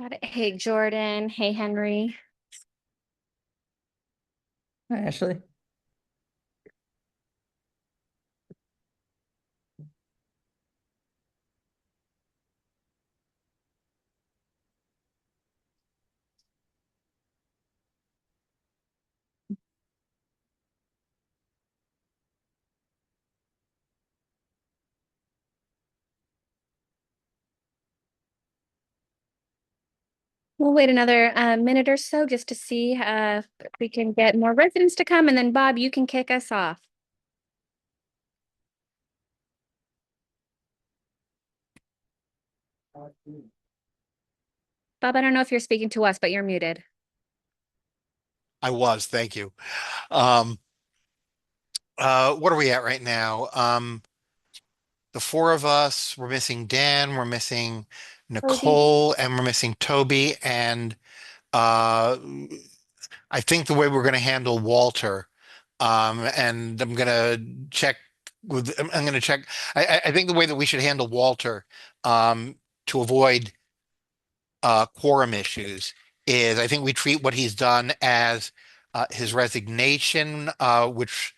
Got it. Hey, Jordan. Hey, Henry. Hi, Ashley. We'll wait another minute or so just to see if we can get more residents to come, and then Bob, you can kick us off. Bob, I don't know if you're speaking to us, but you're muted. I was, thank you. Um, what are we at right now? The four of us, we're missing Dan, we're missing Toby. Nicole, and we're missing Toby. And uh, I think the way we're going to handle Walter, and I'm going to check I'm going to check. I think the way that we should handle Walter, to avoid quorum issues is I think we treat what he's done as his resignation, which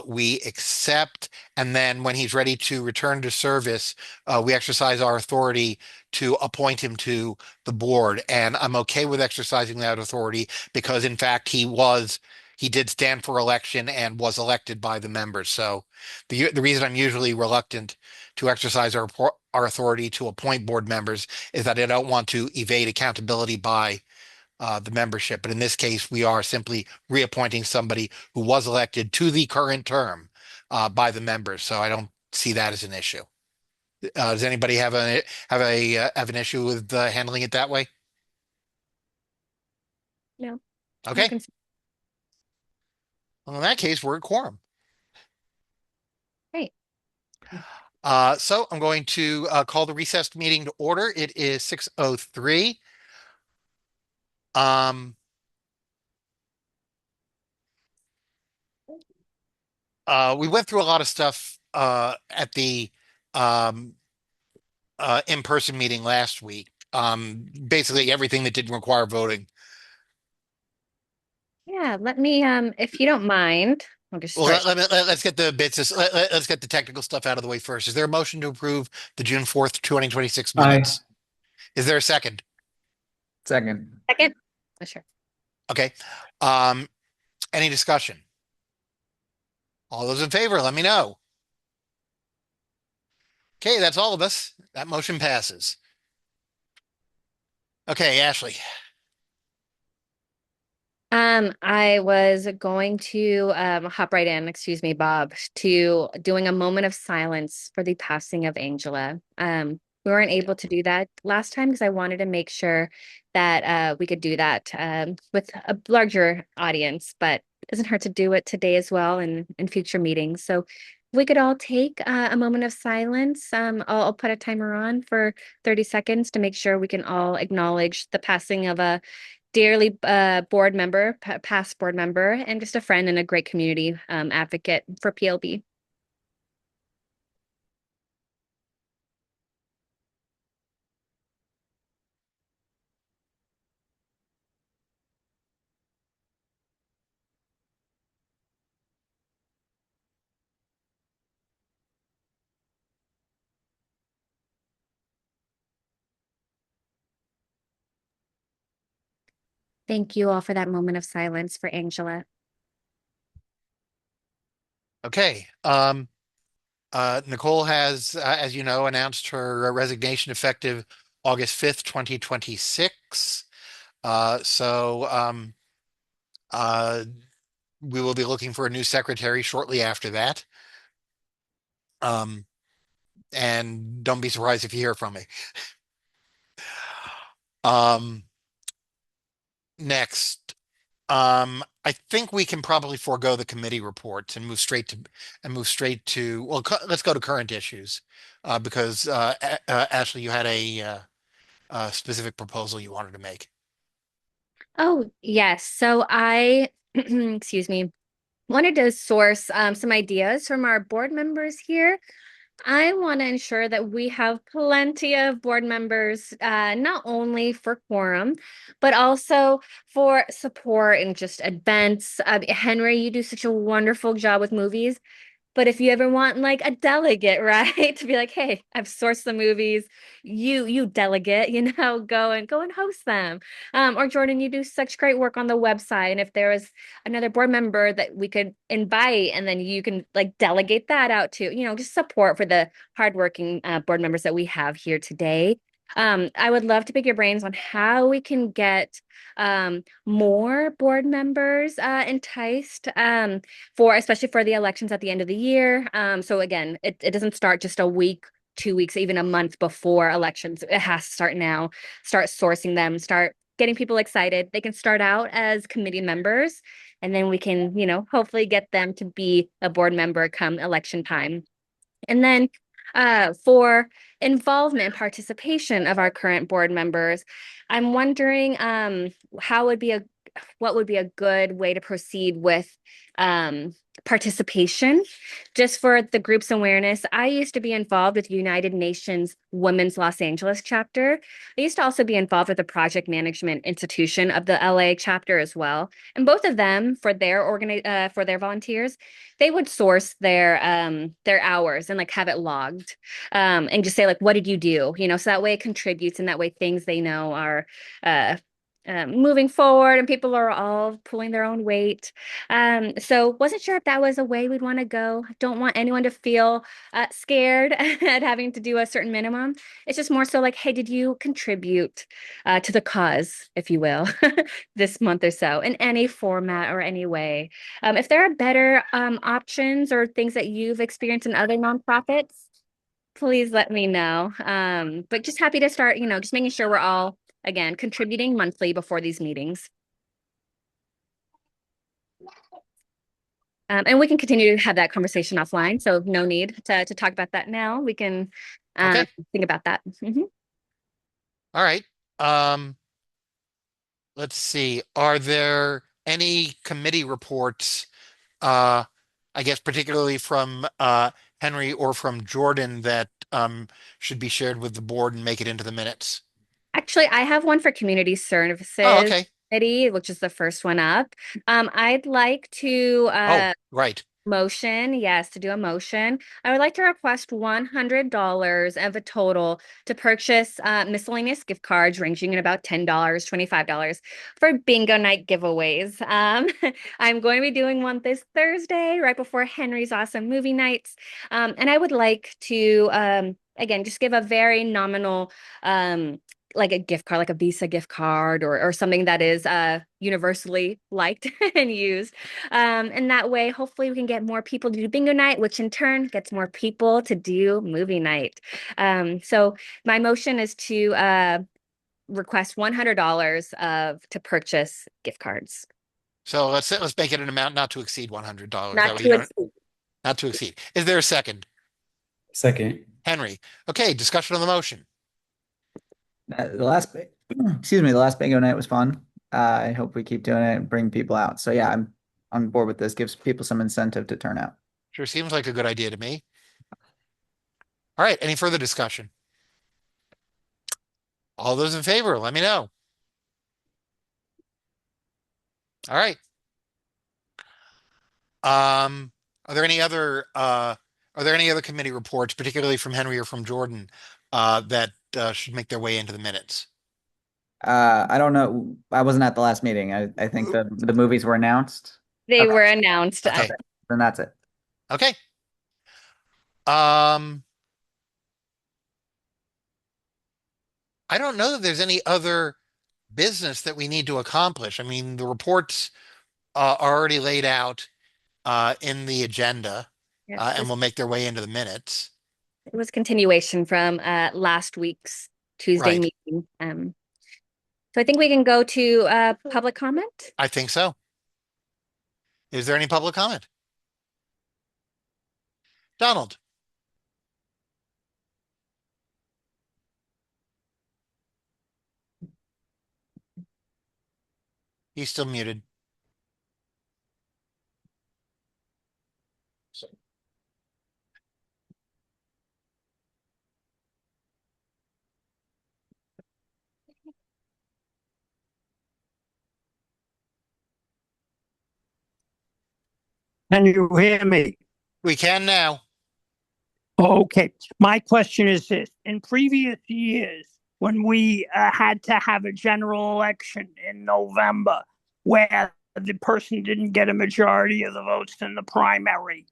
we accept. And then when he's ready to return to service, we exercise our authority to appoint him to the board. And I'm okay with exercising that authority because, in fact, he did stand for election and was elected by the members. So the reason I'm usually reluctant to exercise our authority to appoint board members is that I don't want to evade accountability by the membership. But in this case, we are simply reappointing somebody who was elected to the current term by the members. So I don't see that as an issue. Does anybody have an issue with handling it that way? No, no Okay. concern. Well, in that case, we're at quorum. Great. So I'm going to call the recessed meeting to order. It is 6:03. Um, we went through a lot of stuff at the um, in-person meeting last week. Basically everything that didn't require voting. Yeah, let me, if you don't mind, I'll just Well, start. let's get the bits. Let's get the technical stuff out of the way first. Is there a motion to approve the June 4th, 2026 Aye. minutes? Is there a second? Second. Second. Sure. Okay. Um, any discussion? All those in favor, let me know. Okay, that's all of us. That motion passes. Okay, Ashley. I was going to hop right in, excuse me, Bob, to doing a moment of silence for the passing of Angela. We weren't able to do that last time because I wanted to make sure that we could do that with a larger audience, but it doesn't hurt to do it today as well and in future meetings. So if we could all take a moment of silence. I'll put a timer on for 30 seconds to make sure we can all acknowledge the passing of a dearly board member, past board member, and just a friend and a great community advocate for PLB. Thank you all for that moment of silence for Angela. Okay. Nicole has, as you know, announced her resignation effective August 5th, 2026. So uh, we will be looking for a new secretary shortly after that. Um, and don't be surprised if you hear from me. Um, next, I think we can probably forego the committee reports and move straight to, well, let's go to current issues, because Ashley, you had a specific proposal you wanted to make. Oh, yes. So I, excuse me, wanted to source some ideas from our board members here I want to ensure that we have plenty of board members, not only for quorum, but also for support and just events. Henry, you do such a wonderful job with movies. But if you ever want like a delegate, right, to be like, hey, I've sourced the movies, you delegate, go and host them. Or Jordan, you do such great work on the website. And if there was another board member that we could invite, and then you can like delegate that out to, just support for the hardworking board members that we have here today. I would love to pick your brains on how we can get more board members enticed. For especially for the elections at the end of the year. So again, it doesn't start just a week, 2 weeks, even a month before elections. It has to start now. Start sourcing them, start getting people excited. They can start out as committee members, and then we can, hopefully get them to be a board member come election time. And then for involvement and participation of our current board members, I'm wondering how would be a what would be a good way to proceed with participation just for the group's awareness. I used to be involved with United Nations Women's Los Angeles chapter. I used to also be involved with the project management institution of the LA chapter as well. And both of them for their volunteers, they would source their hours and like have it logged, and just say like, what did you do, so that way it contributes, and that way things they know are uh moving forward, and people are all pulling their own weight. So wasn't sure if that was a way we'd want to go. Don't want anyone to feel scared at having to do a certain minimum. It's just more so like, hey, did you contribute to the cause, if you will, this month or so in any format or any way? If there are better options or things that you've experienced in other nonprofits, please let me know. But just happy to start, just making sure we're all, again, contributing monthly before these meetings. And we can continue to have that conversation offline. So no need to talk about that now. We can Okay. think about that. Mhm. All right. Um, let's see. Are there any committee reports, uh, I guess particularly from Henry or from Jordan that should be shared with the board and make it into the minutes? Actually, I have one for community Oh, services okay. committee, which is the first one up. I'd like to Oh, right. motion, yes, to do a motion. I would like to request $100 of a total to purchase miscellaneous gift cards ranging in about $10, $25 for bingo night giveaways. I'm going to be doing one this Thursday, right before Henry's Awesome Movie Nights. And I would like to, again, just give a very nominal like a gift card, like a Visa gift card, or something that is universally liked and used. And that way, hopefully, we can get more people to do bingo night, which in turn gets more people to do movie night. So my motion is to request $100 of to purchase gift cards, So let's make it an amount not to exceed $100. That not way you to don't exceed. not to exceed. Is there a second? Second. Henry. Okay, discussion on the motion. The last, excuse me, the last bingo night was fun. I hope we keep doing it and bring people out. So yeah, I'm on board with this. Gives people some incentive to turn out. Sure seems like a good idea to me. All right, any further discussion? All those in favor, let me know. All right. Um, are there any other committee reports, particularly from Henry or from Jordan, that should make their way into the minutes? I don't know. I wasn't at the last meeting. I think the movies were announced. They Okay, were announced. Okay. then that's it. Okay. Um, I don't know that there's any other business that we need to accomplish. I mean, the reports are already laid out in the agenda, Yes, and will make their way into the minutes. it was continuation from last week's Tuesday Right. meeting. So I think we can go to public comment. I think so. Is there any public comment? Donald, he's still muted. Can you hear me? We can now. Okay. My question is this. In previous years, when we had to have a general election in November where the person didn't get a majority of the votes in the primary,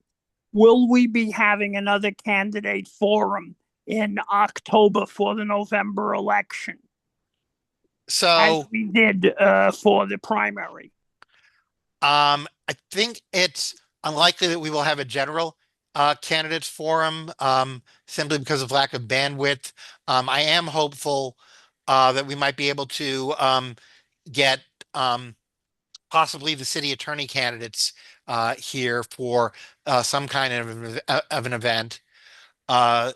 will we be having another candidate forum in October for the November election, as So, we did for the primary? I think it's unlikely that we will have a general candidates forum simply because of lack of bandwidth. I am hopeful that we might be able to get possibly the city attorney candidates here for some kind of an event. Uh,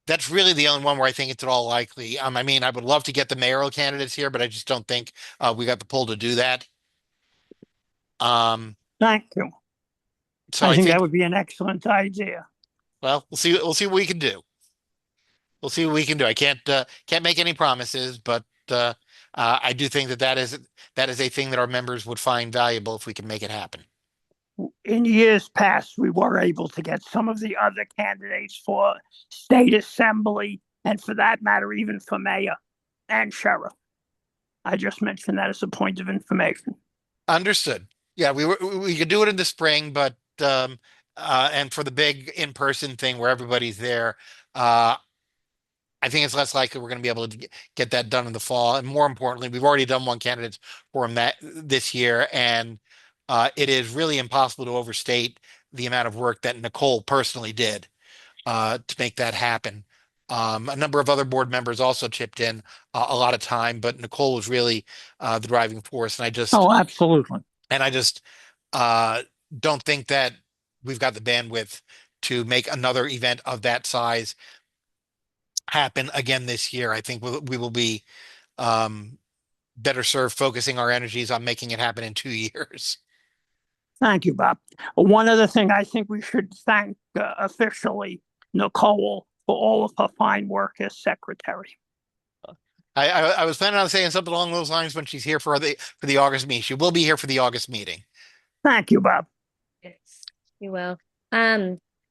that's really the only one where I think it's at all likely. I mean, I would love to get the mayoral candidates here, but I just don't think we got the pull to do that. Um, Thank you. so I I think think, that would be an excellent idea. well, we'll see. We'll see what we can do. We'll see what we can do. I can't make any promises, but I do think that that is a thing that our members would find valuable if we can make it happen. In years past, we were able to get some of the other candidates for state assembly, and for that matter, even for mayor and sheriff. I just mentioned that as a point of information. Understood. Yeah, we could do it in the spring, but and for the big in-person thing where everybody's there, uh I think it's less likely we're going to be able to get that done in the fall. And more importantly, we've already done one candidate forum that this year, and it is really impossible to overstate the amount of work that Nicole personally did to make that happen. A number of other board members also chipped in a lot of time, but Nicole was really the driving force. Oh, absolutely. And I just uh, don't think that we've got the bandwidth to make another event of that size happen again this year. I think we will be um, better served focusing our energies on making it happen in 2 years. Thank you, Bob. One other thing, I think we should thank officially Nicole for all of her fine work as secretary. I was planning on saying something along those lines when she's here for the August meeting. She will be here for the August meeting. Thank you, Bob. Yes, you will.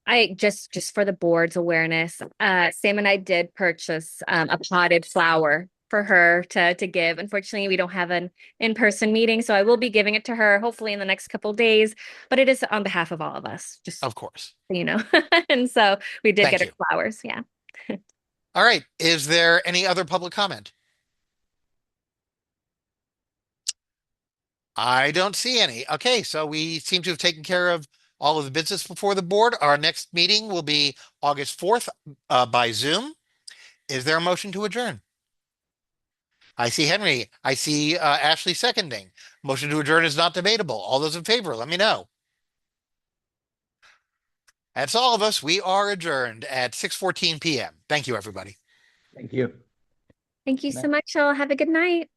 I just for the board's awareness, Sam and I did purchase a potted flower for her to give. Unfortunately, we don't have an in-person meeting, so I will be giving it to her hopefully in the next couple of days, but it is on behalf of all of us, just so Of course. you know. And so we did Thank get her you. flowers. Yeah. All right. Is there any other public comment? I don't see any. Okay, so we seem to have taken care of all of the business before the board. Our next meeting will be August 4th by Zoom. Is there a motion to adjourn? I see Henry. I see Ashley seconding. Motion to adjourn is not debatable. All those in favor, let me know. That's all of us. We are adjourned at 6:14 p.m. Thank you, everybody. Thank you. Thank you so much, all. Have a good night.